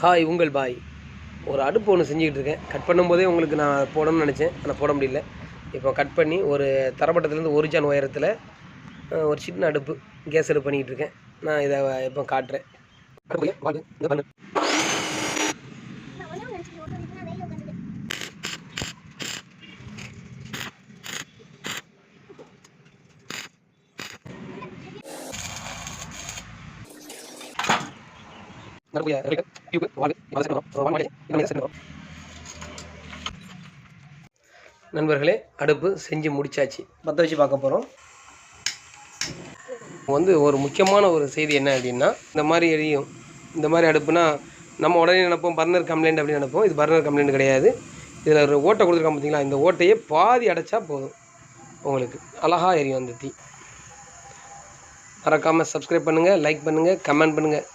Hi உங்கள் பாய். ஒரு அடுப்பு ஒன்று செஞ்சுக்கிட்டு இருக்கேன். கட் பண்ணும்போதே உங்களுக்கு நான் போடணும்னு நினச்சேன், ஆனால் போட முடியல. இப்போ கட் பண்ணி ஒரு தரைமட்டத்துலேருந்து 1 ஜான் உயரத்தில் ஒரு சின்ன அடுப்பு கேஸ் அடுப்பு பண்ணிக்கிட்டு இருக்கேன். நான் இதை இப்போ காட்டுறேன். நண்பர்களே, அடுப்பு செஞ்சு முடிச்சாச்சு. பற்ற வச்சு பார்க்க போகிறோம். ஒரு முக்கியமான ஒரு செய்தி என்ன அப்படின்னா, இந்த மாதிரி எரியும். இந்த மாதிரி அடுப்புனா நம்ம உடனே நினைப்போம் பர்னர் கம்ப்ளைண்ட் அப்படின்னு நினைப்போம். இது பர்னர் கம்ப்ளைண்ட் கிடையாது. இதில் ஒரு ஓட்டை கொடுத்துருக்கான் பார்த்தீங்களா, இந்த ஓட்டையே பாதி அடைச்சா போதும், உங்களுக்கு அழகாக எரியும் அந்த தீ. மறக்காமல் சப்ஸ்கிரைப் பண்ணுங்கள், லைக் பண்ணுங்கள், கமெண்ட் பண்ணுங்கள்.